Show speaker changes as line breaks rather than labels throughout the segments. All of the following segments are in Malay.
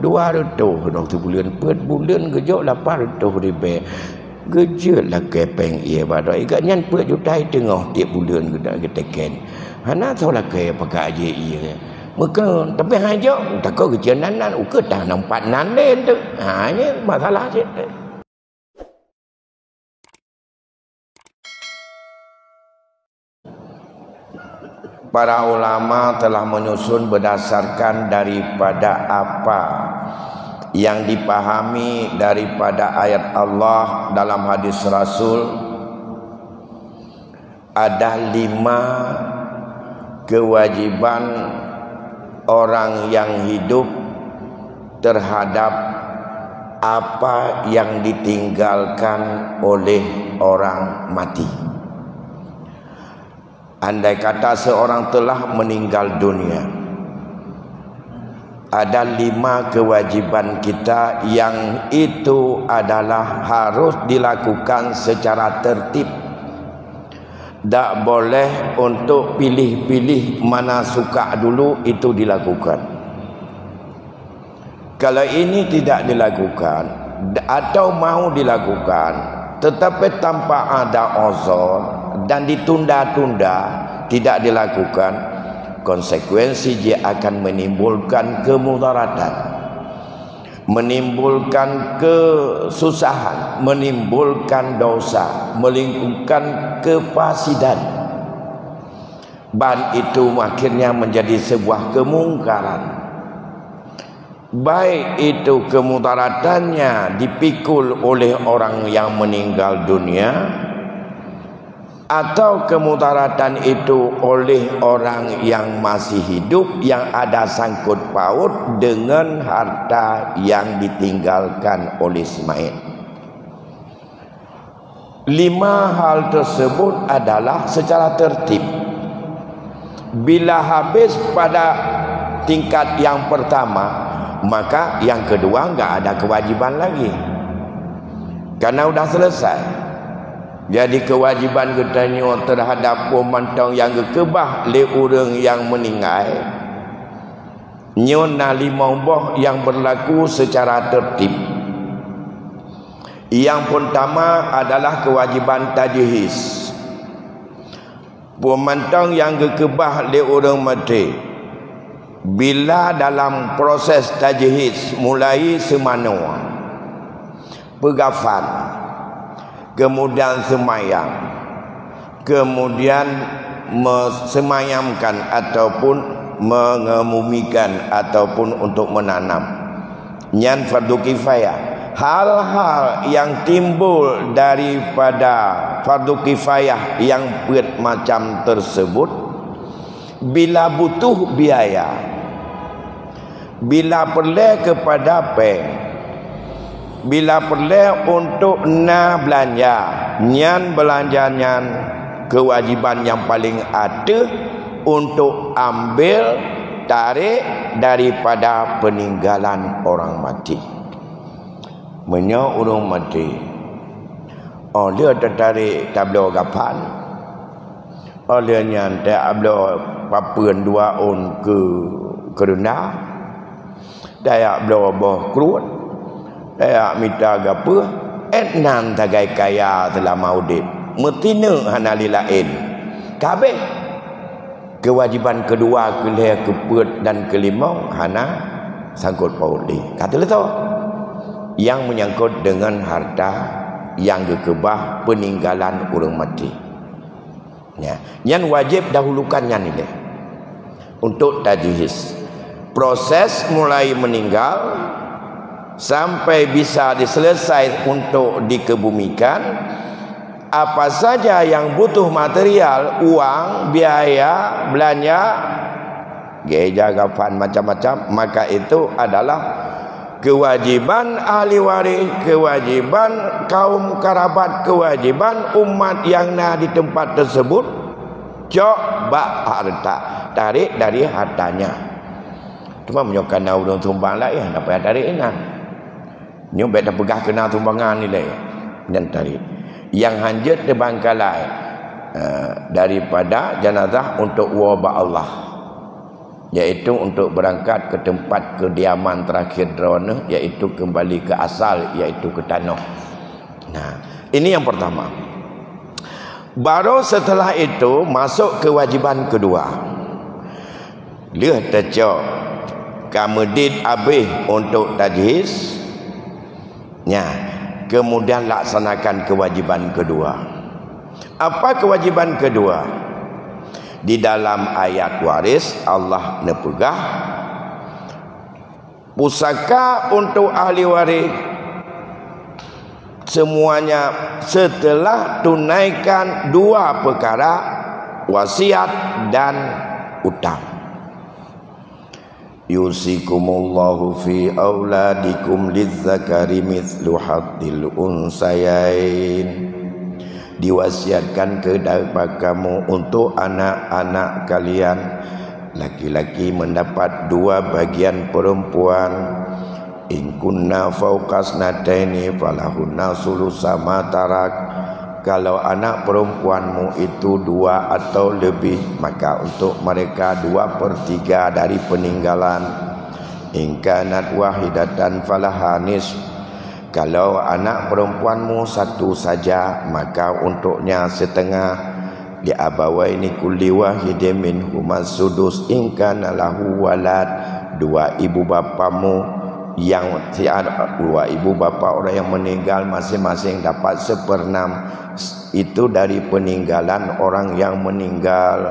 200 dah tu bulan 4 bulan gejok 800 ribu gejok lah kepeng ia pada ikat nyan 4 juta tengah tiap bulan kita teken hana tahu lah ke pakai aje ia maka tapi hanya tak kau kerja nanan uke dah nampak nanen tu ini masalah je. Para ulama telah menyusun berdasarkan daripada apa yang dipahami daripada ayat Allah dalam hadis Rasul. Ada 5 kewajiban orang yang hidup terhadap apa yang ditinggalkan oleh orang mati. Andai kata seorang telah meninggal dunia, ada 5 kewajiban kita yang itu adalah harus dilakukan secara tertib. Tak boleh untuk pilih-pilih mana suka dulu itu dilakukan. Kalau ini tidak dilakukan atau mau dilakukan tetapi tanpa ada uzur dan ditunda-tunda tidak dilakukan, konsekuensi dia akan menimbulkan kemudaratan, menimbulkan kesusahan, menimbulkan dosa, menimbulkan kefasidan. Dan itu akhirnya menjadi sebuah kemungkaran. Baik itu kemudaratannya dipikul oleh orang yang meninggal dunia, atau kemudaratan itu oleh orang yang masih hidup yang ada sangkut paut dengan harta yang ditinggalkan oleh si mayit. 5 hal tersebut adalah secara tertib. Bila habis pada tingkat yang pertama, maka yang kedua enggak ada kewajiban lagi, karena sudah selesai. Jadi kewajiban katanya terhadap pemantau yang kekebah le orang yang meninggal, nyona 5 boh yang berlaku secara tertib. Yang pertama adalah kewajiban tajhiz. Pemantau yang kekebah le orang mati, bila dalam proses tajhiz mulai semana pegafan, kemudian semayam, kemudian semayamkan ataupun mengemumikan ataupun untuk menanam, nyan fardu kifayah. Hal-hal yang timbul daripada fardu kifayah yang macam tersebut, bila butuh biaya, bila perlu kepada bank, bila perlu untuk belanja, nyan belanja nyan kewajiban yang paling ada untuk ambil tarik daripada peninggalan orang mati. Menyo orang mati, dia tertarik tablo gapan, dia nyan tablo papuan 2 on ke rendah, dia blo boh kerut, dia minta gapo, nan tagai kaya telah maudip, metina hanali lain. Kabeh kewajiban kedua, keput dan kelima hana sangkut pauli. Kata leto yang menyangkut dengan harta yang kekebah peninggalan orang mati. Ya, yang wajib dahulukan yang ini untuk tajhiz. Proses mulai meninggal sampai bisa diselesai untuk dikebumikan, apa saja yang butuh material, uang, biaya, belanja, gereja, kafan, macam-macam, maka itu adalah kewajiban ahli waris, kewajiban kaum kerabat, kewajiban umat yang ada di tempat tersebut. Coba harta, tarik dari hartanya. Cuma menyokan orang tumbang lah ya, dapat tarik enak. Nyobek dah pegah kena tumbangan ni lah, dan tarik. Yang hanjat di bangkalai daripada jenazah untuk wabak Allah. iaitu untuk berangkat ke tempat kediaman terakhir drone, iaitu kembali ke asal, iaitu ke tanah. Nah, ini yang pertama. Baru setelah itu masuk kewajiban kedua. Dia tercok kamedit habis untuk tajhiz. Ya, kemudian laksanakan kewajiban kedua. Apa kewajiban kedua? Di dalam ayat waris Allah nepegah pusaka untuk ahli waris semuanya setelah tunaikan dua perkara, wasiat dan utang. Yusikumullahu fi auladikum lizzakari mithlu haddil unsayain. Diwasiatkan kepada kamu untuk anak-anak kalian laki-laki mendapat dua bagian perempuan. In kunna fawqas nataini falahunna sulusama tarak. Kalau anak perempuanmu itu dua atau lebih, maka untuk mereka 2/3 dari peninggalan. In kanat wahidatan falaha nisf. Kalau anak perempuanmu satu saja, maka untuknya setengah. Li abawaini kulli wahidin minhuma sudus in kana lahu walad. Dua ibu bapamu yang dua ibu bapa orang yang meninggal masing-masing dapat 1/6. Itu dari peninggalan orang yang meninggal.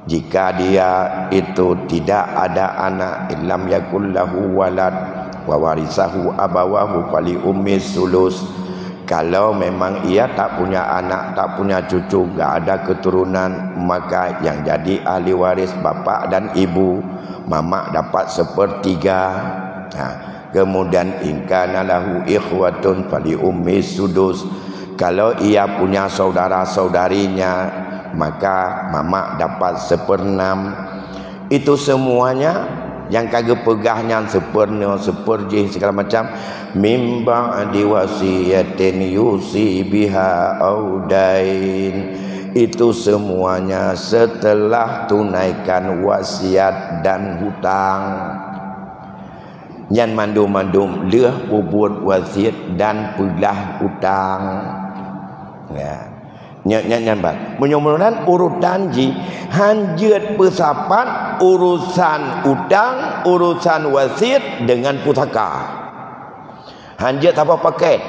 Jika dia itu tidak ada anak, illam yakul lahu walad wa warisahu abawahu fali ummi sulus. Kalau memang ia tak punya anak, tak punya cucu, enggak ada keturunan, maka yang jadi ahli waris bapa dan ibu. Mama dapat 1/3. Kemudian in kana lahu ikhwatun fali ummi sudus. Kalau ia punya saudara-saudarinya, maka mama dapat 1/6. Itu semuanya yang kagak pegahnya 1/4, 1/4 segala macam. Mim ba'di wasiyatin yusi biha audain. Itu semuanya setelah tunaikan wasiat dan hutang. Yang mandum-mandum leh pubut wasiat dan pulah hutang. Ya. Nyan bat. Mudah-mudahan urutan ji hanjut bersapat urusan utang, urusan wasiat dengan pusaka. Hanjut apa paket?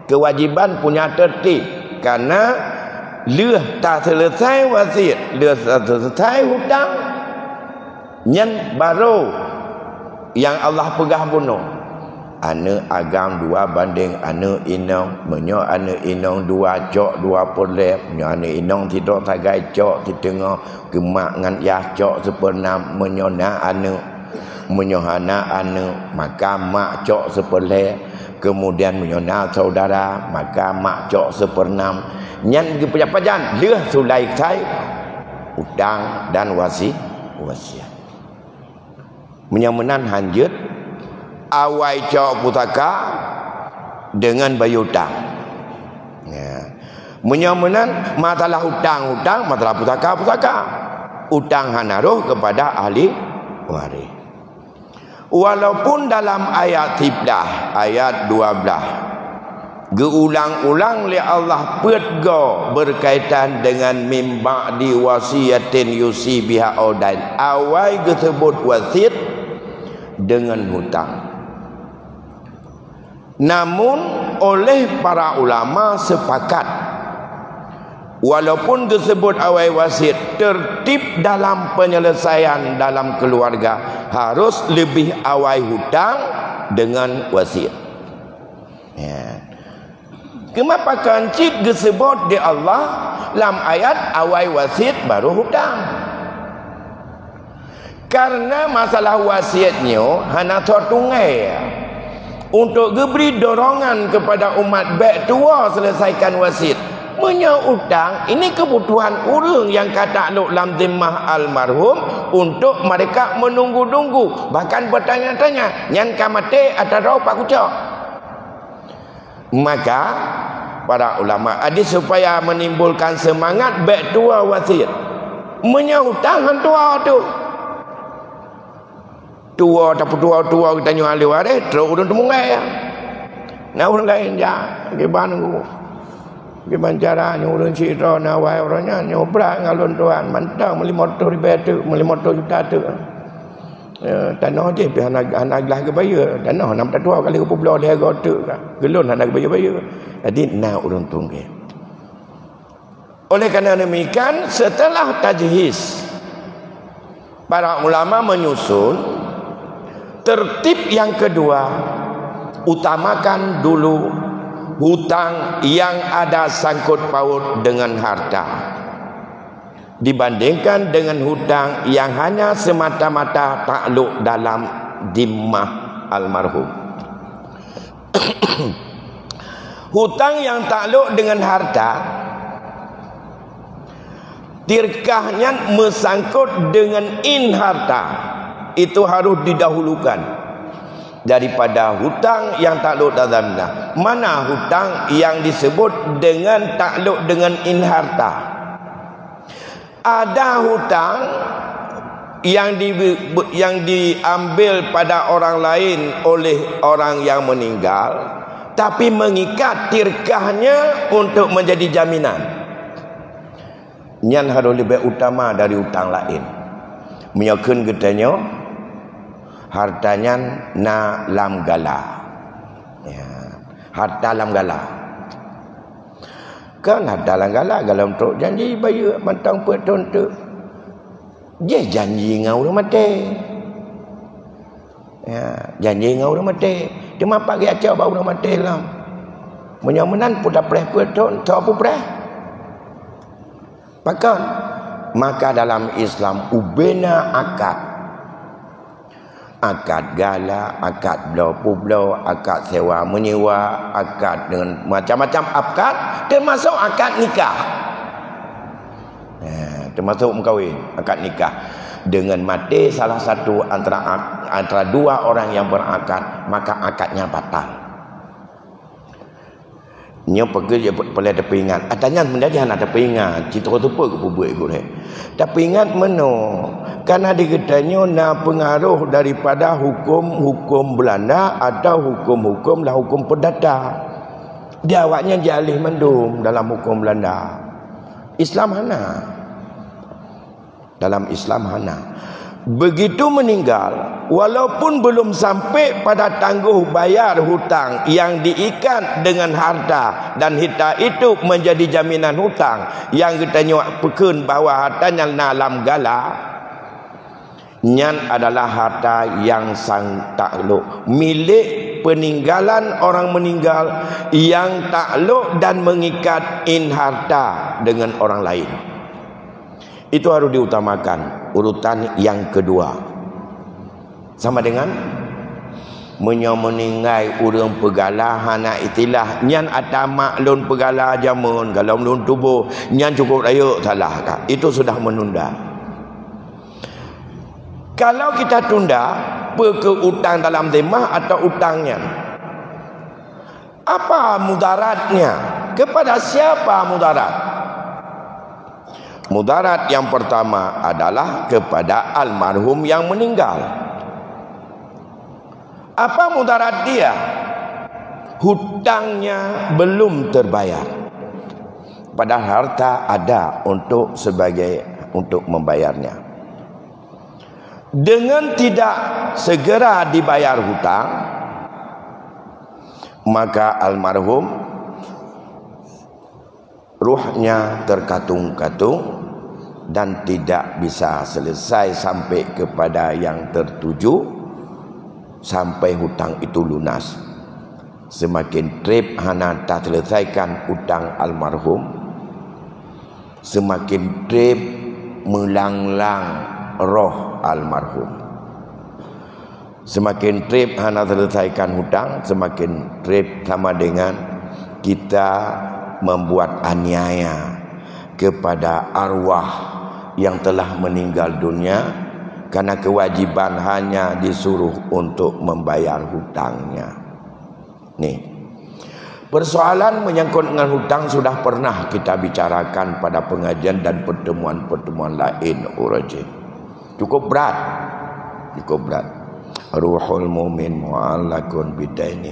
Kewajiban punya tertib. Karena leh tak selesai wasiat, leh tak selesai hutang, nyan baru yang Allah pegah bunuh. Anak agam 2 banding anak inong. Menyo anak inong 2 cok 2/4. Menyo anak inong tidak tagai cok di tengah. Kemak ngan yah cok 1/6. Menyo na anak. Menyo anak anak. Maka mak cok 1/4. Kemudian menyo na saudara. Maka mak cok 1/6. Nyan kepajan leh sulai kai utang dan wasiat. Menyamenan hanjut awai cok putaka dengan bayu hutang. Ya. Menyamanan masalah hutang, masalah putaka. Hutang hanaruh kepada ahli waris. Walaupun dalam ayat 13, ayat 12 geulang-ulang oleh Allah pedgo berkaitan dengan mim ba'di wasiyatin yusi biha audain. Awai disebut wasiat dengan hutang. Namun oleh para ulama sepakat, walaupun disebut awai wasiat, tertib dalam penyelesaian dalam keluarga harus lebih awai hutang dengan wasiat. Ya. Kenapa kancit disebut di Allah dalam ayat awai wasiat baru hutang? Karena masalah wasiatnya hana tertungai. Untuk beri dorongan kepada umat baik tua selesaikan wasiat. Menyahutang ini kebutuhan orang yang kata dalam zimmah almarhum untuk mereka menunggu-nunggu, bahkan bertanya-tanya nyan kamate atau pak kucak. Maka para ulama hadis supaya menimbulkan semangat baik tua wasiat. Menyahutang tua tu tua tapi tua kita nyuali waris terus urun temungai ya. Nah urun lain ya gimana gimana caranya urun citra nawai orangnya nyobrak ngalun tuan mantang meli motor ribetu meli motor juta tu. Tanah je pi anak gelah ke bayar tanah 6 tua kali ke pulau dia tu gelun anak bayar. Jadi na urun tunggu. Oleh kerana demikian setelah tajhiz para ulama menyusun tertib yang kedua, utamakan dulu hutang yang ada sangkut paut dengan harta dibandingkan dengan hutang yang hanya semata-mata takluk dalam dhimmah almarhum. Hutang yang takluk dengan harta, tirkahnya mesangkut dengan in harta, itu harus didahulukan daripada hutang yang takluk dalam dhimmah. Mana hutang yang disebut dengan takluk dengan in harta? Ada hutang yang diambil pada orang lain oleh orang yang meninggal, tapi mengikat tirkahnya untuk menjadi jaminan. Nyan harus lebih utama dari hutang lain. Menyokun katanya hartanya na lam gala. Ya, harta lam gala. Kan harta lam gala kalau untuk janji bayar mantang petun tu. Dia janji ngau orang mati. Ya, janji ngau orang mati. Dia mapak dia acau bau orang mati lah. Menyamunan pun dah preh petun, tak apa preh. Bahkan maka dalam Islam ubena akad gala, akad belau, akad sewa menyewa, akad dengan macam-macam akad, termasuk akad nikah. Termasuk mengkahwin, akad nikah. Dengan mati salah satu antara dua orang yang berakad, maka akadnya batal. Nya pergi boleh ada peringat. Atanya menjadi ada peringat. Cita tu apa ke buat ikut ni. Tapi ingat meno. Karena dikatanya nak pengaruh daripada hukum Belanda atau hukum perdata. Dia awaknya jalih mendum dalam hukum Belanda. Islam hana. Dalam Islam hana. Begitu meninggal, walaupun belum sampai pada tangguh bayar hutang yang diikat dengan harta, dan harta itu menjadi jaminan hutang yang kita nyuak pekun bahawa hartanya dalam gala, nyan adalah harta yang sang takluk, milik peninggalan orang meninggal yang takluk dan mengikat in harta dengan orang lain. Itu harus diutamakan. Urutan yang kedua sama dengan meninggai urang pegala hana itilah nyan ada maklun pegala jamun kalau melun tubuh nyan cukup raya salah kah? Itu sudah menunda. Kalau kita tunda ke utang dalam dhimmah atau utangnya, apa mudaratnya? Kepada siapa mudarat? Mudarat yang pertama adalah kepada almarhum yang meninggal. Apa mudarat dia? Hutangnya belum terbayar. Padahal harta ada untuk membayarnya. Dengan tidak segera dibayar hutang, maka almarhum ruhnya terkatung-katung dan tidak bisa selesai sampai kepada yang tertuju sampai hutang itu lunas. Semakin trip hana tak selesaikan hutang almarhum, semakin trip melanglang roh almarhum. Semakin trip hana selesaikan hutang, semakin trip sama dengan kita membuat aniaya kepada arwah yang telah meninggal dunia karena kewajiban hanya disuruh untuk membayar hutangnya. Nih, persoalan menyangkut dengan hutang sudah pernah kita bicarakan pada pengajian dan pertemuan-pertemuan lain, Urajin. Cukup berat. ruhul mu'min mu'allakun bidaini.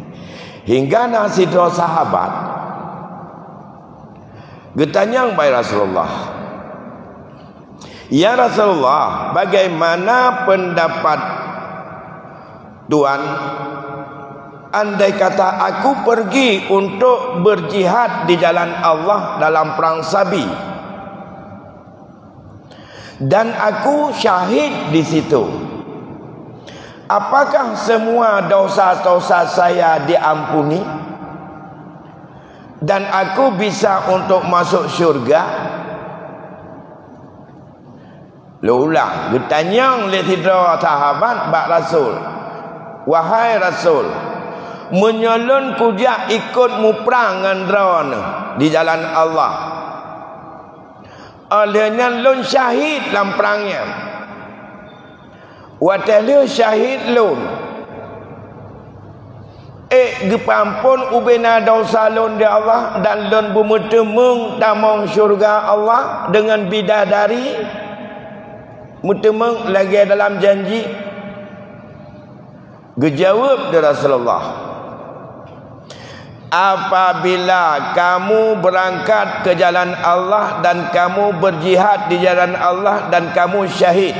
Hingga nasidro sahabat getanyang bai Rasulullah, ya Rasulullah, bagaimana pendapat Tuhan andai kata aku pergi untuk berjihad di jalan Allah dalam perang Sabi dan aku syahid di situ, apakah semua dosa-dosa saya diampuni dan aku bisa untuk masuk syurga? Lulah getanyang le tidra sahabat bak Rasul, wahai Rasul, menyolon kujak ikut mu perang dengan drawn di jalan Allah, olehnya lun syahid dalam perangnya, watele syahid lun gepampun ubena dosa lun di Allah dan lun bumutemung tamong syurga Allah dengan bidadari mutemung lagi dalam janji. Gejawab dari Rasulullah, apabila kamu berangkat ke jalan Allah dan kamu berjihad di jalan Allah dan kamu syahid,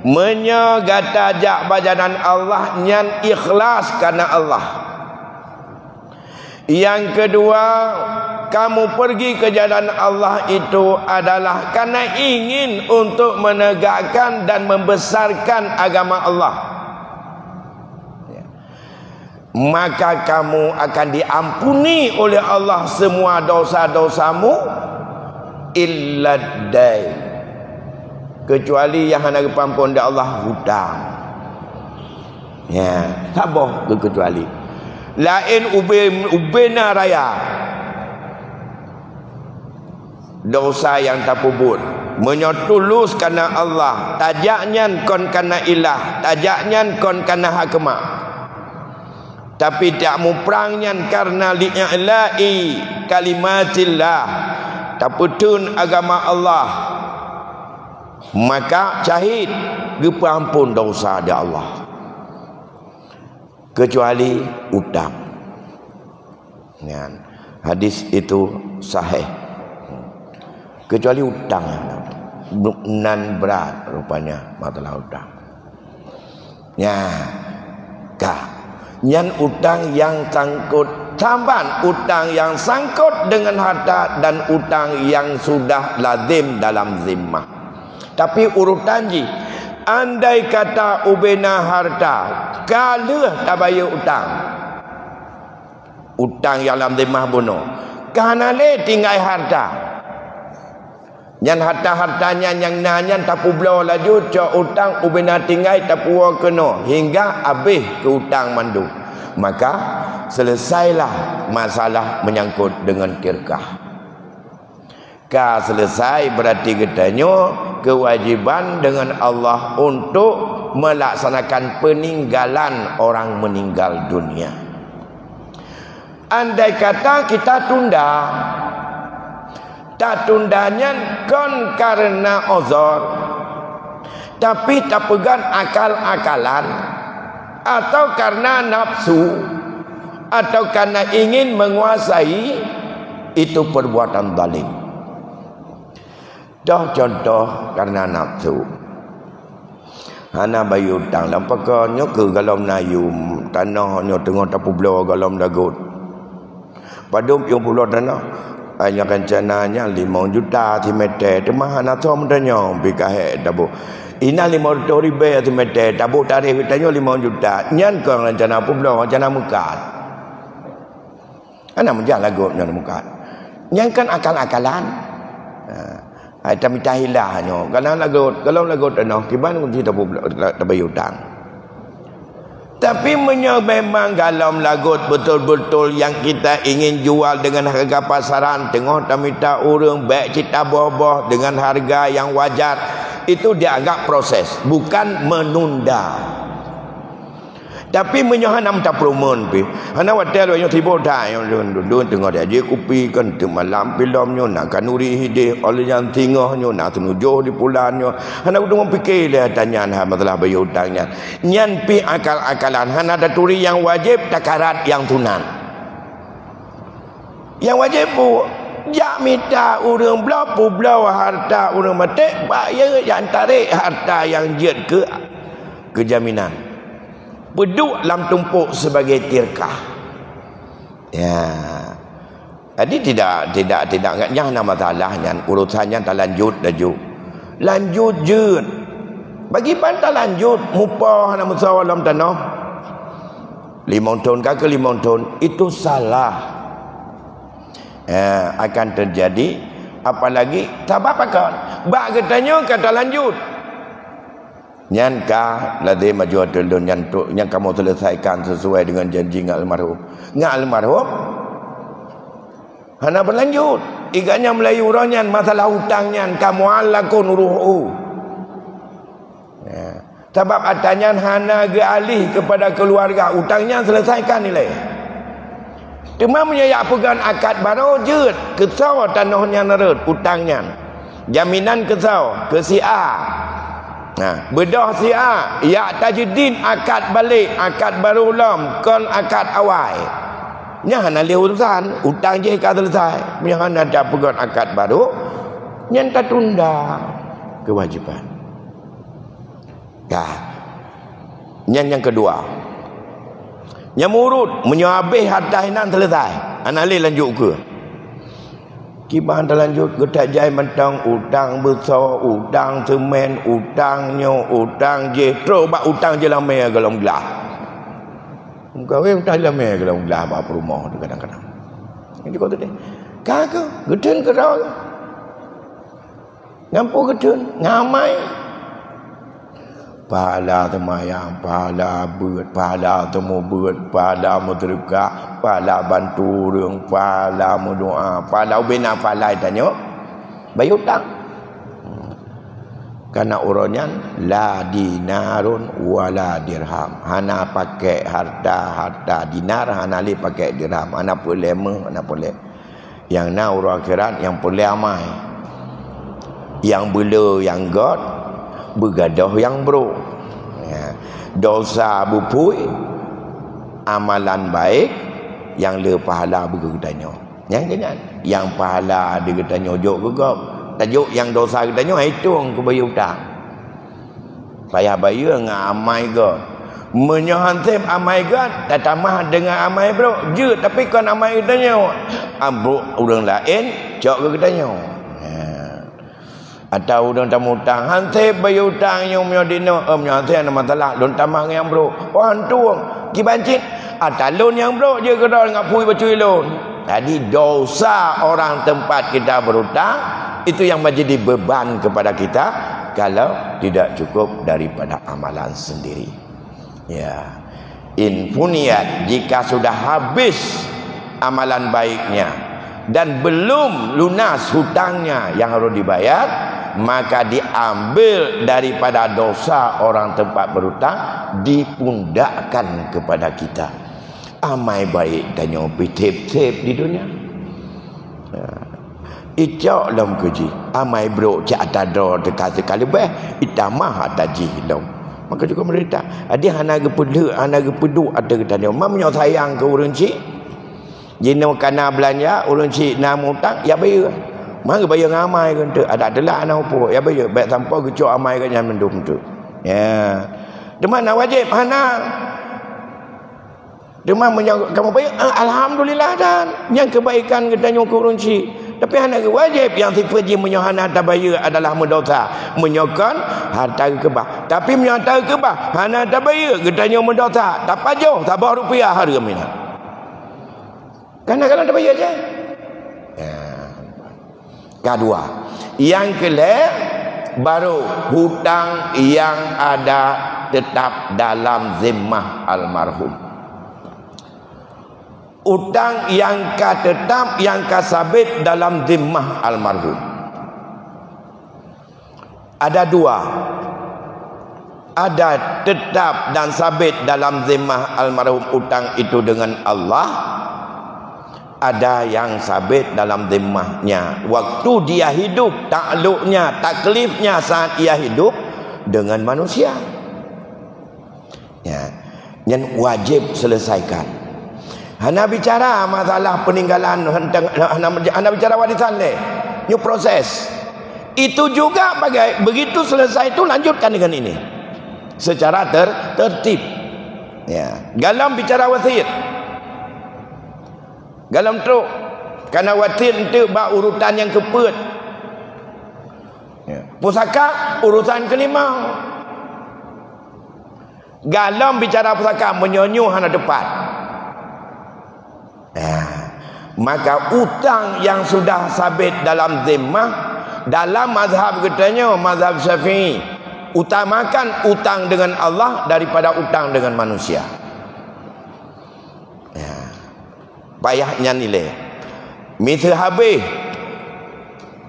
menyegata jak bajanan Allah nyan ikhlas karena Allah. Yang kedua, kamu pergi ke jalan Allah itu adalah karena ingin untuk menegakkan dan membesarkan agama Allah, maka kamu akan diampuni oleh Allah semua dosa-dosamu illa dain, kecuali yang hendak pampun dari Allah hutang. Ya, tak boh kecuali lain ubena raya dosa yang tak pubur menyotulus karena Allah, tajaknya kon karena ilah, tajaknya kon karena hakemah, tapi tak mu perangnya karena li'la'i kalimatillah, taputun agama Allah, maka syahid gepampun dosa di Allah, kecuali utang. Hadis itu sahih, kecuali utang nan berat rupanya masalah utang. Nyan utang yang sangkut tamban, utang yang sangkut dengan harta dan utang yang sudah lazim dalam zimmah. Tapi urutan ji, andai kata ubena harta kalah tak bayar utang, utang yang dalam zimmah bunuh karena le tinggal harta yang harta-hartanya yang nanyan tak publo laju cak utang ubena tinggal tak puwa kena hingga habis ke utang mandu, maka selesailah masalah menyangkut dengan kirkah. Selesai berarti katanya kewajiban dengan Allah untuk melaksanakan peninggalan orang meninggal dunia. Andai kata kita tunda, tak tundanya kon karena uzur, tapi tak pegang akal-akalan, atau karena nafsu, atau karena ingin menguasai, itu perbuatan zalim. Contoh karena nafsu, hana bayu utang lampaknya ke galam nayu tanahnya tengah tapu belah galam dagut padum yang pulau tanah hanya rencananya 5 juta meter temah hana tom tanya bikahe tabu ina 5 ribu meter tabu tarikh tanya 5 juta nyan ke rencana pulau rencana mukat ana menjak lagut nyan mukat nyan kan akal-akalan. Ada mitahilahnya. Kalau lagu tanah, kiban kita tak bayar hutang. Tapi memang galam lagu betul-betul yang kita ingin jual dengan harga pasaran, tengok tak minta orang baik kita boh-boh dengan harga yang wajar, itu dianggap proses, bukan menunda. Tapi menyohanam tak promen pi. Hana watel yo tibo dah yo dun tengok dia je kupi kan tu malam film nyo nak kanuri hide oleh yang tingah nyo nak tunujuh di pulan nyo. Hana udung fikir dia tanya ha masalah bayu hutangnya. Nyan pi akal-akalan hana daturi yang wajib takarat yang tunan. Yang wajib pu jak minta urang belau harta urang mati bayar yang tarik harta yang jet ke jaminan. Beduk dalam tumpuk sebagai tirkah. Ya. Jadi tidak enggaknya nama masalahnya urusannya tak lanjut laju. Lanjut je. Bagi pantai lanjut mupah nama musawah dalam tanah. 5 tahun ke 5 tahun itu salah. Ya, akan terjadi apalagi tabak pakon. Bak katanya kata lanjut. Nyan kah ladai maju adulun yang kamu selesaikan sesuai dengan janji ngak almarhum. Ngak almarhum hana berlanjut. Iganya Melayu ronyan masalah hutangnya kamu alakun ruhu. Ya. Sebab atanya hana gealih kepada keluarga hutangnya selesaikan nilai. Cuma menyayak pegang akad baru jut kesau tanahnya nerut hutangnya. Jaminan kesau ke si A. Nah, bedah si A, ya tajdid akad balik, akad baru ulam, kon akad awal. Nya hana le urusan, hutang je ka selesai. Nya hana ada pegang akad baru, nya tak tunda kewajiban. Dah. Yang kedua. Nya murut, menyabih harta hinan selesai. Hana le lanjut ke? Kiban terlanjut getak jai mentang utang besar, utang semen, utang nyo, utang jetro, bak utang je lamai galong gelah. Muka we utang lamai galong gelah bak rumah tu kadang-kadang. Ini kau tu deh. Kagak, geden kerau. Ngampu geden, ngamai. Pahala temayang, pahala beut, pahala temu beut, pahala muterika, pahala bantu orang, pahala doa, pahala ubena, pahala tanya bayar hutang. Karena orangnya la dinarun wala dirham. Hana pakai harta dinar, hana li pakai dirham. Hana boleh hana boleh. Yang na orang akhirat yang boleh amai. Yang bela yang god bergadah yang bro. Ya. Dosa bupui, amalan baik yang le pahala bergedanyo. Yang pahala bergedanyo jok gegap. Tajuk yang dosa gedanyo hitung ke bayar hutang. Payah bayar dengan amai god. Menyohansip amai god tak tamah dengan amai bro. Je tapi kan amai gedanyo. Bro orang lain jok ke gedanyo. Atau orang tamu hutang hansip bayar hutang yang menyodino menyodino ada masalah don tamang yang bro hantuang kibancit atalon yang bro je kedal ngapui bacui lon. Jadi dosa orang tempat kita berhutang itu yang menjadi beban kepada kita kalau tidak cukup daripada amalan sendiri. Ya. Infuniat jika sudah habis amalan baiknya dan belum lunas hutangnya yang harus dibayar, maka diambil daripada dosa orang tempat berhutang dipundakkan kepada kita. Amai baik tanya pitip-tip di dunia. Icak dalam keji. Amai bro cak ada dekat sekali bah itamah taji dong. Maka juga mereka dia hana gepeduk ada tanya mamnya sayang ke urang cik. Jino kana belanja urang cik nak hutang ya bayar. Maka bayar ngamai kan tu. Ada adalah anak apa. Ya bayar. Baik tanpa kecuk amai kan yang mendung tu. Ya. Demana wajib. Hana. Demana kamu bayar. Alhamdulillah dan. Yang kebaikan kita nyukur runci. Tapi hana wajib. Yang sifat je menyohana tak bayar adalah mendosa. Menyokon harta kebah. Tapi menyata kebah. Hana tak bayar. Kita nyukur mendosa. Tak pajuh. Tak bawa rupiah harga minat. Kadang-kadang tak bayar je. Ya. Kedua, yang kelima baru hutang yang ada tetap dalam zimmah almarhum. Hutang yang tetap yang kasabit dalam zimmah almarhum. Ada dua. ada tetap dan sabit dalam zimmah almarhum hutang itu dengan Allah, ada yang sabit dalam zimmahnya waktu dia hidup, takluknya, taklifnya saat ia hidup dengan manusia. Ya, yang wajib selesaikan. Hana bicara masalah peninggalan, hana bicara warisan le. New proses. Itu juga begitu selesai itu lanjutkan dengan ini. Secara tertib. Ya, galam bicara wasit. Galam teruk. Karena wasit itu bak urutan yang keput. Ya. Pusaka urutan kelima. Galam bicara pusaka menyonyo hana depan. Ya. Maka utang yang sudah sabit dalam zimmah, dalam mazhab katanya, mazhab Syafi'i, utamakan utang dengan Allah daripada utang dengan manusia. Ya. Payahnya nilai. Misal habis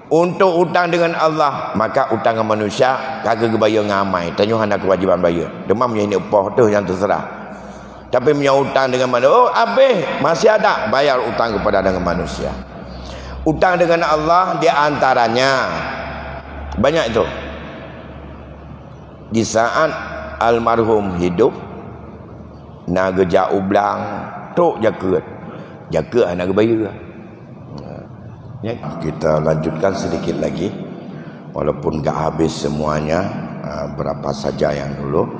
untuk utang dengan Allah, maka utang dengan manusia kagak bayar ngamai. Tanya hendak kewajiban bayar. Demam yang ini upah tu yang terserah. Tapi punya utang dengan manusia, oh habis masih ada bayar utang kepada dengan manusia. Utang dengan Allah di antaranya banyak itu. Di saat almarhum hidup, nak gejak ublang, tok jaga nak bayar. Ya, kita lanjutkan sedikit lagi, walaupun gak habis semuanya, berapa saja yang dulu.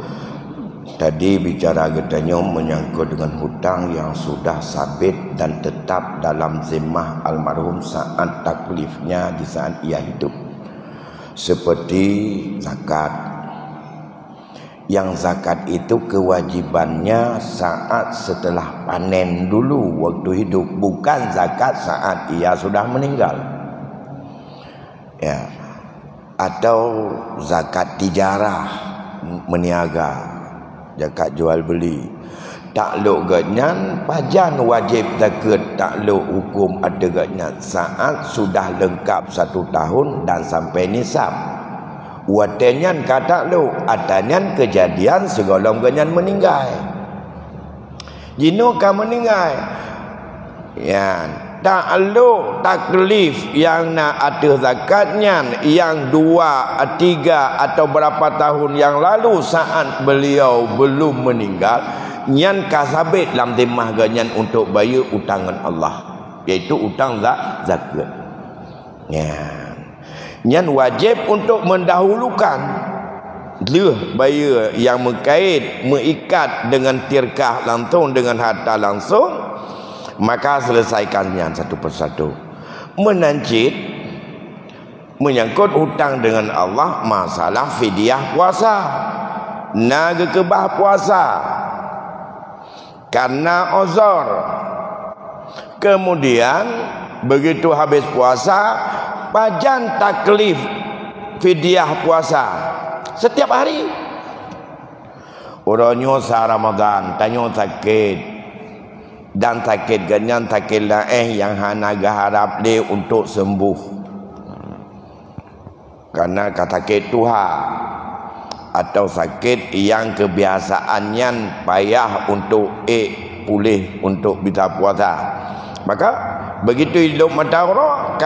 Tadi bicara katanya menyangkut dengan hutang yang sudah sabit dan tetap dalam zimmah almarhum saat taklifnya di saat ia hidup. Seperti zakat. Yang zakat itu kewajibannya saat setelah panen dulu waktu hidup, bukan zakat saat ia sudah meninggal. Ya. Atau zakat tijarah, meniaga, zakat jual beli. Takluk ganyan pajan wajib zakat takluk hukum ada ganyan saat sudah lengkap 1 tahun dan sampai nisab. Watenyan kata lu atanyan kejadian segolong ganyan meninggal. Jino ka meninggal. Ya, takluk taklif yang nak ada zakatnya yang 2, 3 atau berapa tahun yang lalu saat beliau belum meninggal, nyan kasabit dalam zimmah ganyan untuk bayar utangan Allah, iaitu utang zakat. Ya. Yang wajib untuk mendahulukan bayar yang mengikat dengan tirkah langsung, dengan harta langsung, maka selesaikannya satu persatu. Menancit menyangkut hutang dengan Allah, masalah fidyah puasa, naga kebah puasa karena uzur. Kemudian begitu habis puasa, pajan taklif fidyah puasa setiap hari. Orangnya sa Ramadan tanya sakit, dan sakit ganyan sakit lain yang hana harap dia untuk sembuh, karena sakit Tuhan atau sakit yang kebiasaannya payah untuk pulih untuk bisa puasa. Maka begitu hidup matahara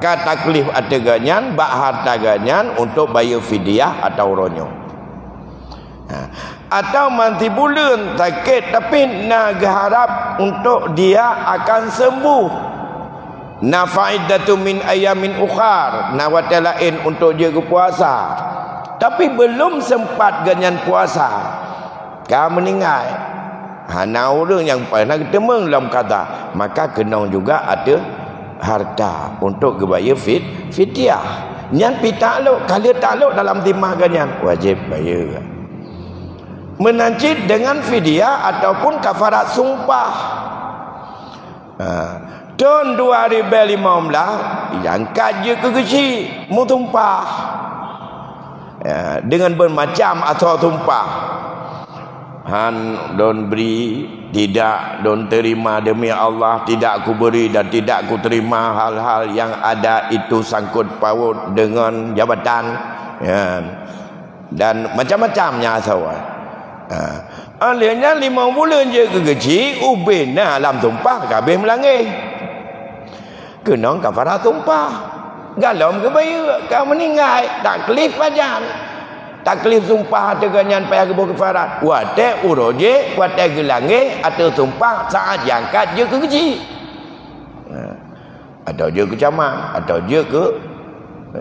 ka taklif ateganyan bak harta ganyan untuk bayar fidyah atau ronyo. Atau manti bulan sakit tapi nak harap untuk dia akan sembuh. Na faidatu min ayamin ukhar, nawat lain untuk dia puasa. Tapi belum sempat ganyan puasa, ka meninggal. Hana orang yang pernah ketemu dalam kata, maka kena juga ada harta untuk bayar fidyah. Nyan pi takluk, kalau takluk dalam zimmah ganyan wajib bayar. Menancit dengan fidyah ataupun kafarat sumpah. Tahun 2015 yang kaji ke kecil mu tumpah. Dengan bermacam atau tumpah. Han don beri, tidak don terima demi Allah, tidak aku beri dan tidak aku terima hal-hal yang ada itu sangkut paut dengan jabatan, ya. Dan macam-macamnya asal. Alihnya 5 bulan je ke kecil, ubena alam tumpah, kabeh melangih. Kena kafarat tumpah. Galam ke bayu, kau meninggal, taklif ajan. Taklif sumpah teganyan payah ke kafarat. Wate uroje, wate gelangih, atau tumpah saat jangkat je ke kecil. Atau je ke camat, atau je ke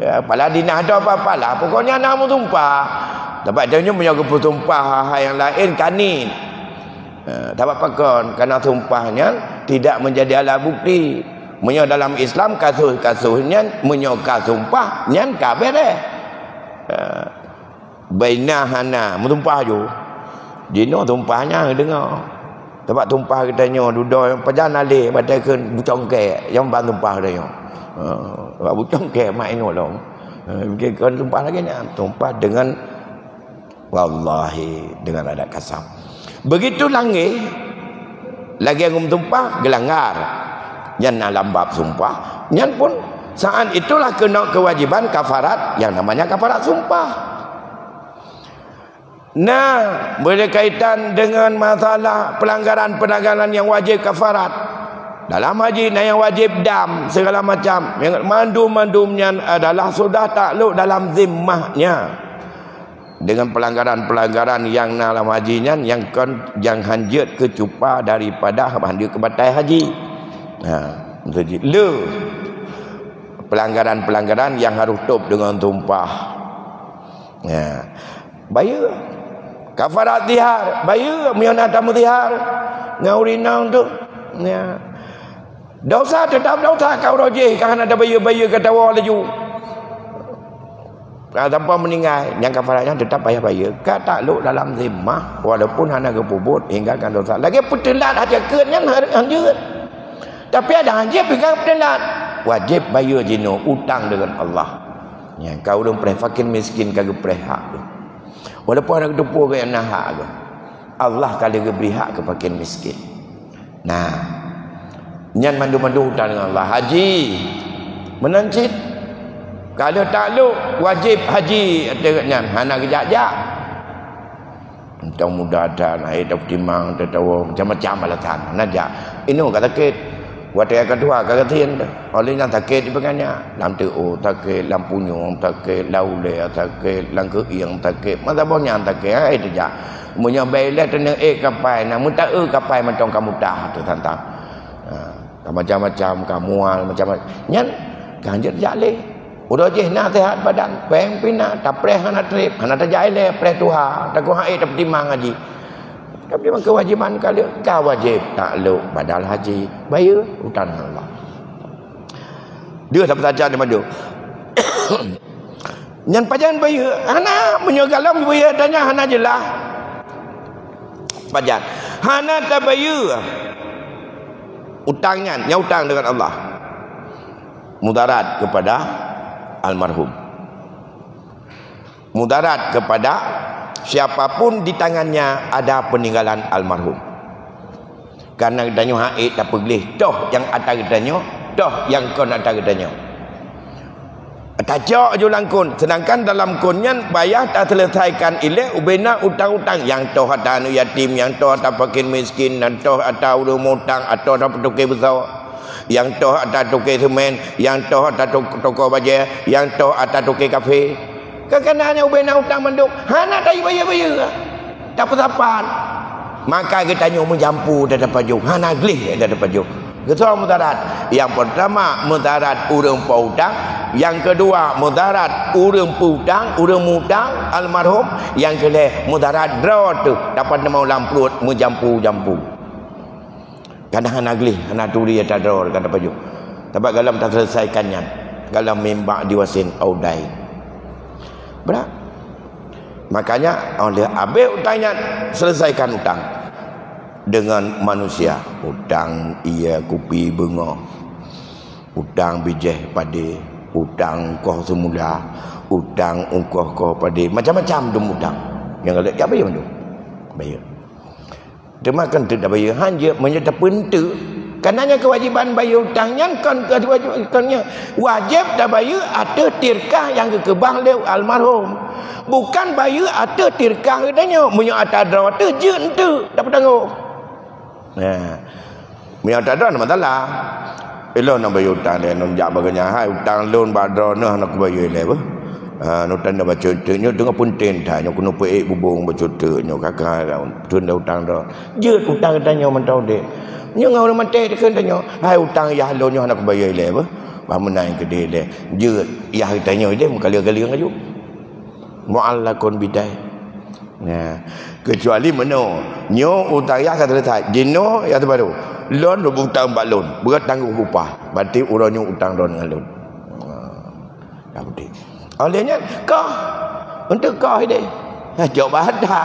apalah dinah atau apa-apalah. Pokoknya nama tumpah. Tempat dia punya keputumpah yang lain kanin. Tak apa-apa kerana tumpahnya tidak menjadi alat bukti. Menyo dalam Islam kasus-kasusnya menyokah tumpah nyan kabeh deh. Bainahana menumpah ju. Dino tumpahnya dengar. Tempat tumpah katanya duduk pajan alih batai ke bucongke yang ban tumpah katanya. Bucongke mai nolong. Kan tumpah lagi ni tumpah dengan wallahi dengan adat kasam. Begitu langih lagi yang tumpah gelanggar. Yang dalam bab sumpah, yang pun saat itulah kena kewajiban kafarat yang namanya kafarat sumpah. Nah, berkaitan dengan masalah pelanggaran-pelanggaran yang wajib kafarat. Dalam haji yang wajib dam segala macam, yang mandum-mandumnya adalah sudah takluk dalam zimmahnya. Dengan pelanggaran-pelanggaran yang dalam hajinya yang hanjut kecupa daripada hanjut ke batai haji. Pelanggaran-pelanggaran yang harus top dengan tumpah. Bayar kafarat zihar, bayar miona tamu zihar ngaurinang tu. Dosa tetap dosa kau rojih kerana ada bayar-bayar kata wah laju. Tanpa meninggal yang kafaratnya tetap bayar-bayar. Kau takluk dalam zimmah walaupun hanya kepubut hingga kan dosa. Lagi petelat aja kenyang hanjut. Tapi ada hanjut pegang petelat. Wajib bayar jino utang dengan Allah. Ya, kau dong pernah fakir miskin kagak pernah hak. Walaupun ada kedupu ke yang hak ke. Allah kali ke beri hak ke fakir miskin. Nah, nyan mandu-mandu hutang dengan Allah. Haji menancit. Kalau takluk wajib haji ataknya hana kejak-jak. Entah mudah dan air tak timang tertawa macam-macam alasan. Najak. Ini kata sakit. Waktu yang kedua kata tin. Olehnya sakit di pegangnya. Lam tu sakit, lam punyung sakit, laule sakit, lam keing sakit. Masa banyak sakit ai terjak. Munyo baile tenang kapai na muta kapai macam kamu dah tu tantang. Macam-macam kamual macam-macam. Nyan kanjut jale. Udah je nak sehat badan, peng pina, tak preh hana trip, hana terjai le preh tuha, tak gua hai tak timang haji. Tapi memang kewajiban kali kau wajib takluk badal haji, bayar hutang Allah. Dia tak bertajan dengan dia. Nyan pajan bayar, hana menyogalam bayar tanya hana jelah. Pajan, hana tak bayar. Utangnya, nyutang dengan Allah. Mudarat kepada almarhum, mudarat kepada siapapun di tangannya ada peninggalan almarhum. Karena danyo haid tak pergi toh yang atas danyo, toh yang kon atas danyo. Tajak je langkun, sedangkan dalam kunnya bayar tak selesaikan ile ubena utang-utang yang toh ada anu yatim, yang toh ada fakir miskin, dan toh ada ulama utang atau ada petukar besar. Yang toh ada tukar semen, yang toh ada toko baja, yang toh ada tukar kafe. Kekenanya ubena utang menduk, hana tak bayar-bayar. Tak persapan. Maka kita nyu menjampu dari pajuk, hana glih dari pajuk. Ketua mudarat. Yang pertama mudarat urang pautang, yang kedua mudarat urang putang, urang mutang almarhum, yang kedua mudarat draw tu dapat mau lamprut menjampu-jampu. Kadang hana glih, hana turi ada dror kata pajuk. Tapi galam tak selesaikannya. Galam membak diwasin audai. Berat. Makanya oleh habis utangnya selesaikan utang dengan manusia. Utang ia kopi bunga. Utang bijih padi, utang koh semula, utang ungkoh koh padi, macam-macam dum utang. Yang ada apa yang tu? Bayar. Dia makan tidak bayar hanya menyerta pentu Karenanya kewajiban bayar hutangnya kan kewajibannya wajib dah bayar ada tirkah yang kekebang leu almarhum. Bukan bayar ada tirkah katanya. Munyo ada drawat tu je ente dapat tangguh. Nah. Munyo ada drawat masalah. Elok nak bayar hutang dia nak jak baganya hai hutang loan badra nah nak bayar le apa. Nak tanda baca contohnya dengan punten tanya kena peik bubung baca contohnya kakak tunda hutang dah. Je hutang katanya mentau dia. Nya ngau mate dekan tanya hai hutang ya loannya nak bayar le apa. Ba menai ke dia le. Je ya tanya dia kali-kali ngaju. Mu'allakun bidai. Nah, kecuali mana? Nyo hutang ya kata letak. Jino ya tu baru. Loan lu hutang bak loan. Berat tanggung upah. Berarti urangnya hutang don dengan loan. Dah betul. Olehnya kau untuk kau ini. Coba ada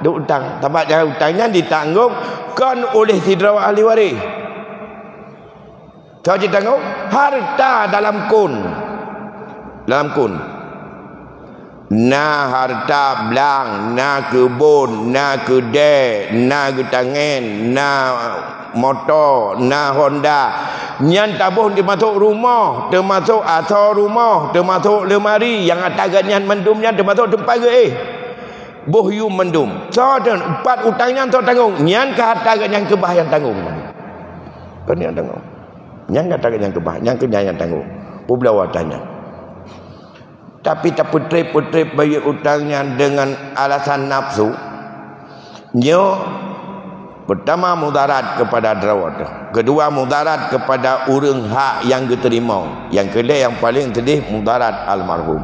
duk hutang. Tempat jangan hutangnya ditanggung kan oleh si drawat ahli waris. Kau ditanggung harta dalam kun. Dalam kun. Na harta belang, na kebun, na kedai, na getangan, na motor, na Honda. Nyan tabuh termasuk rumah, termasuk asal rumah, termasuk lemari yang atas nyan mendumnya termasuk tempat ke boh yu mendum. So dan 4 hutangnya tu tanggung. Nyan ke harta yang kebah yang tanggung. Kan yang tanggung. Nyan ke harta yang kebah, yang yang tanggung. Publawa tanya. Tapi tak putrip-putrip bayar hutangnya dengan alasan nafsu. Nyo pertama mudarat kepada drawat. Kedua mudarat kepada urang hak yang diterima. Yang kedua yang paling sedih mudarat almarhum.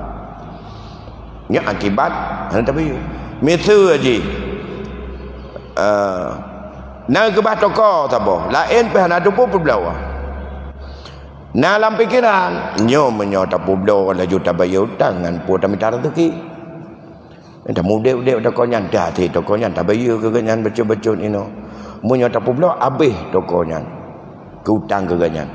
Nyo akibat hang tak bayar. Misal aja. Nak kebah toko tabo. Lain pe hana tu pun berbelawah. Nah dalam pikiran nyo menyo tak publo kalau juta bayar hutang dengan pu tak minta rezeki. Entah muda-muda toko nyan dah ti toko nyan tak bayar ke ganyan becut-becut ino. Menyo tak publo habis toko nyan. Ke hutang ke ganyan.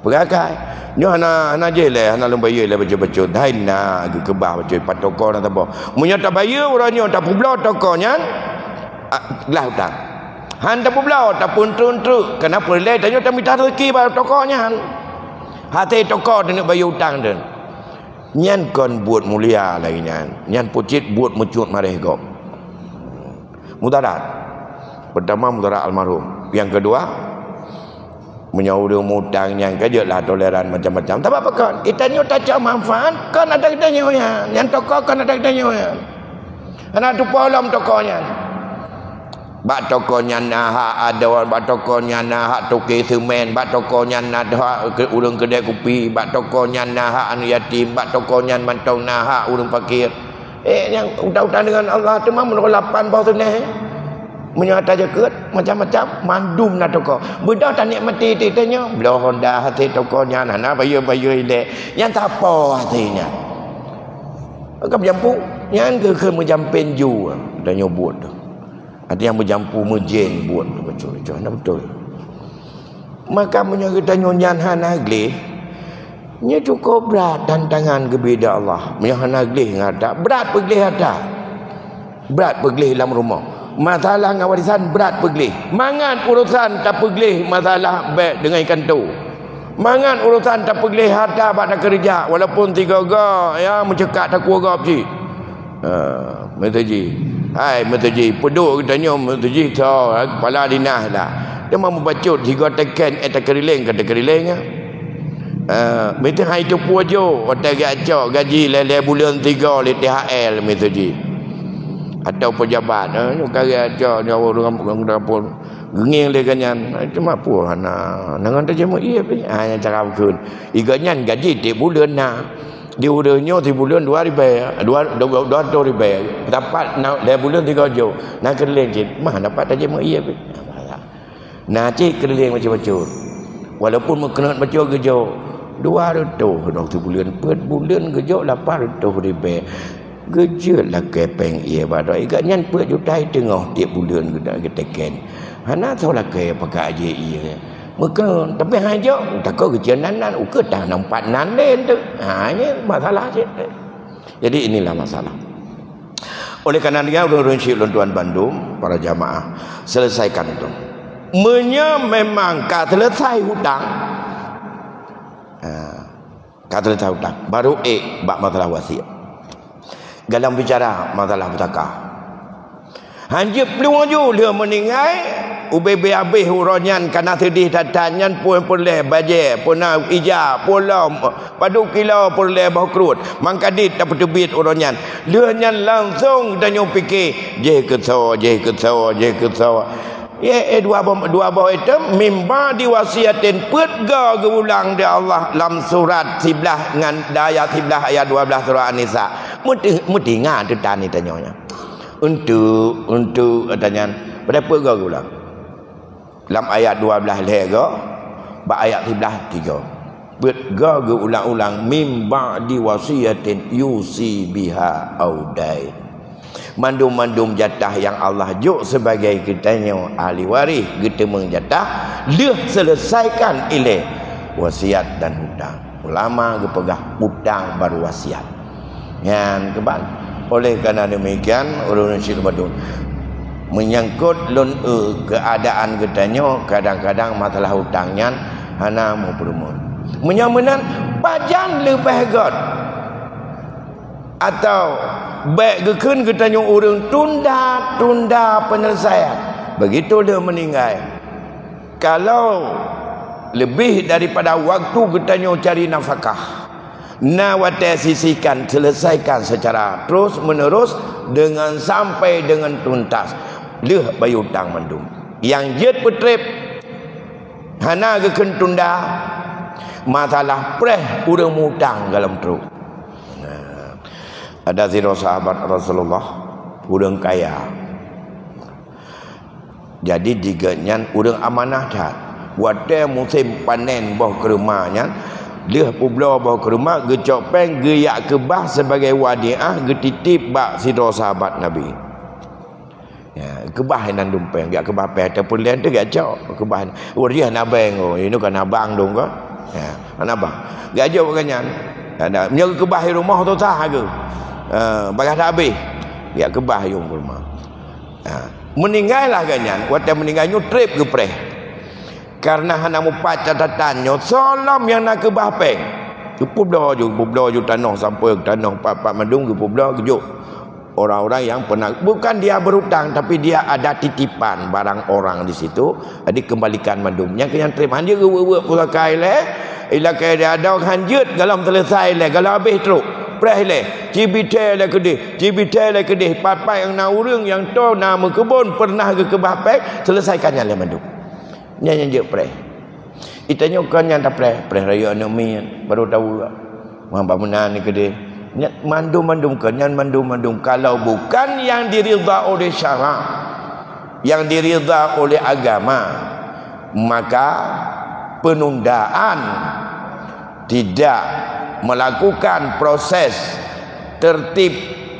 Berakai nyo ana je le ana lum bayar le becut-becut. Hai na ke bah becut pat toko na tabo. Menyo tak bayar orangnya tak publo toko nyan lah hutang. Han tak publo tak pun truk kenapa le tanya tak minta rezeki pada toko nyan. Hati toko dia nak bayar hutang dia. Nyan kon buat mulia lagi nyan. Nyan pucit buat mecut marih kau. Mudarat. Pertama mudarat almarhum. Yang kedua menyaudah hutang yang kajelah toleran macam-macam. Tak apa kan. Kita ni tak cak manfaat kan ada kita nyonya. Yang toko kan ada kita nyonya. Anak tu polam tokonya. Bak tokonya nah hak ada, bak tokonya nah hak toke semen, bak tokonya nah hak urang kedai kopi, bak tokonya nah hak anu yatim, bak tokonya mantong nah hak urang fakir. Yang hutang-hutang dengan Allah tu mah menolak 8 bau tunai. Menyata jaket macam-macam mandum na toko. Budak tak nikmati titanya, belah Honda hati tokonya nah bayar ile. Yang tak apa hatinya. Kau jampu, yang ke menjampen ju dah nyobot tu. Ada yang berjampu mejen buat betul-betul. Nak betul. Maka menyerta nyonyan hanagli. Nya cukup berat tantangan kepada Allah. Menyah hanagli ngada berat pergi ada. Berat pergi dalam rumah. Masalah ngawarisan berat pergi. Mangan urusan tak pergi masalah baik dengan ikan tu. Mangan urusan tak pergi harta pada kerja walaupun 3 ga ya mencekak tak kuat si. Metaji. Hai metaji peduk katanya metaji so kepala dinas lah. Dia mau membacut 3 tekan keriling kata keriling ah. Mesti hai tu puajo hotel gacok gaji lele bulan 3 le THL metaji. Atau pejabat ni kaya acak ni orang dapur ngeng le ganyan cuma apa hana nangan terjemah iya pi hanya cara kun iganyan gaji tiap bulan nah di udahnya di bulan 2 ribu dapat le bulan 3 jo nak keliling cik mah dapat terjemah iya pi nah cik keliling macam-macam walaupun mengenal macam gejo 200 dah bulan per bulan gejo 800 ribu gejo lah kepeng iya badai iganyan per juta tengah tiap bulan kita ken hana tahu lah ke pakai aje iya maka tapi hanya takut kejenanan uke dah nampak nanen tu hanya masalah je. Jadi inilah masalah. Oleh kerana dia urun-urun Syekh Tuan Bandung para jamaah selesaikan tu memang kata selesai hutang, kata selesai hutang baru bab masalah wasiat. Dalam bicara masalah putakah, hanya peluang dia meninggal ubebe habis uronyan karena sedih tatanyan pun boleh baje pun ija pula padu kilo boleh bau kerut mangkadit dapat tebit uronyan dia nyan langsung tanya fikir je keso ya dua bawa itu mimba diwasiatin pedga geulang dia Allah dalam surat 11 dengan ayat 11 ayat 12 surah An-Nisa mesti ingat tu tani tanyanya untuk tanya pada pedga geulang dalam ayat 12 lega ba ayat 11 3 pedga geulang-ulang mimba diwasiatin yusi biha audai mandum-mandum jatah yang Allah juk sebagai kitanya ahli waris kita mengjatah dia selesaikan ileh wasiat dan hutang. Ulama gepegah hutang baru wasiat yang kebal. Oleh kerana demikian ulun syekh badun menyangkut lun keadaan kitanya kadang-kadang masalah hutangnya hana mau perumun menyamanan pajan lebih god atau baik gekun kitanya orang tunda penyelesaian begitu dia meninggal. Kalau lebih daripada waktu kitanya cari nafkah nawate sisihkan selesaikan secara terus menerus dengan sampai dengan tuntas leh bayu hutang mandum yang jet putrip hana gekun tunda masalah preh urang hutang dalam teruk. Ada zero sahabat Rasulullah urang kaya. Jadi diganyan urang amanah dah. Wate musim panen boh ke rumahnya, dia publo boh ke rumah gecok peng geyak kebah sebagai wadiah getitip bak zero sahabat Nabi. Ya, kebah nan dumpeng gak kebah pe ataupun lain tu gak cok kebah. Oh dia nabang ini kan abang dong kan. Ya, anabang. Gak jauh ganyan. Ada menjaga kebah di rumah tu sah ke. Bagas dah habis ya kebah yung rumah meninggal lah ganyan waktu meninggalnya trip ke preh karena hana mupat catatannya solam yang nak kebah peng publo ju tanah sampai tanah papak mandung ke publo kejuk orang-orang yang pernah bukan dia berhutang tapi dia ada titipan barang orang di situ dikembalikan mandumnya ke yang trip hanya ke pulakai le ilakai dia ada hanjut dalam selesai le kalau habis teruk preh le cibite le kedih papai yang naurung yang to nama kebun pernah ke kebah pek selesaikannya le mandum nyanyi je preh itanya kan yang tak preh raya nomi baru tahu mamba menan ni kedih mandum kenyan mandum kalau bukan yang diridha oleh syarak yang diridha oleh agama maka penundaan tidak melakukan proses tertib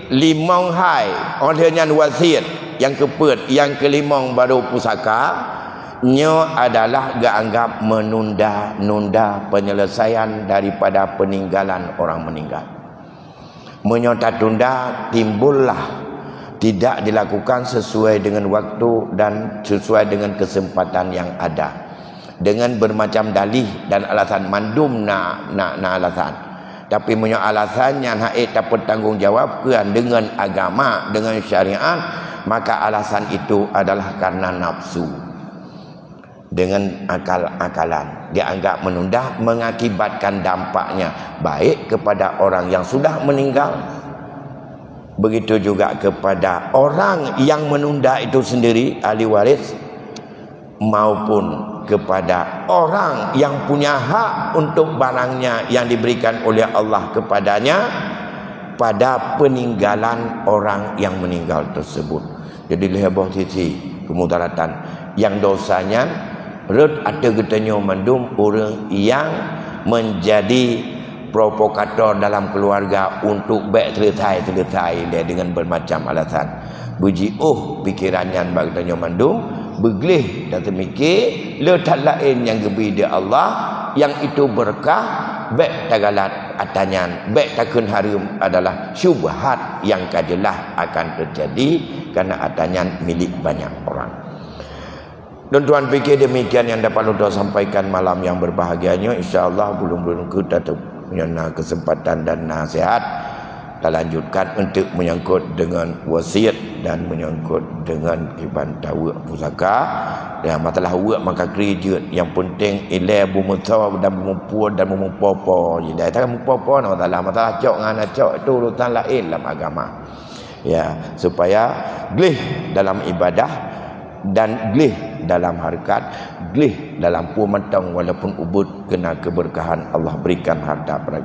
limong hai olehnya wasiat yang keput yang kelimong baru pusaka nyo adalah gak anggap menunda penyelesaian daripada peninggalan orang meninggal. Menyota tunda timbullah tidak dilakukan sesuai dengan waktu dan sesuai dengan kesempatan yang ada dengan bermacam dalih dan alasan mandum na alasan. Tapi punya alasannya haid tak bertanggungjawabkan dengan agama, dengan syariat, maka alasan itu adalah karena nafsu. Dengan akal-akalan dianggap menunda mengakibatkan dampaknya baik kepada orang yang sudah meninggal, begitu juga kepada orang yang menunda itu sendiri ahli waris, maupun kepada orang yang punya hak untuk barangnya yang diberikan oleh Allah kepadanya pada peninggalan orang yang meninggal tersebut. Jadi lebih sisi kemudaratan yang dosanya red ada getanya mandum orang yang menjadi provokator dalam keluarga untuk baik selesai dia dengan bermacam alasan. Buji pikirannya bagtanya mandum beglih dan temikir letak lain yang gebi dia Allah yang itu berkah baik tagalat atanyan baik takun harum adalah syubhat yang kajelah akan terjadi karena atanyan milik banyak orang. Tuan-tuan fikir demikian yang dapat Tuan sampaikan malam yang berbahagianya. InsyaAllah belum kita punya kesempatan dan nasihat. Kita lanjutkan untuk menyangkut dengan wasiat dan menyangkut dengan kiban tawa pusaka. Dan masalah awak maka kerja yang penting ilai bumuta dan bumupuan dan bumupopo. Jadi tak bumupopo nak masalah cok dengan cok itu urusan lain dalam agama. Ya, supaya gelih dalam ibadah dan gelih dalam harkat, gelih dalam pumatang walaupun ubud kena keberkahan Allah berikan harta pada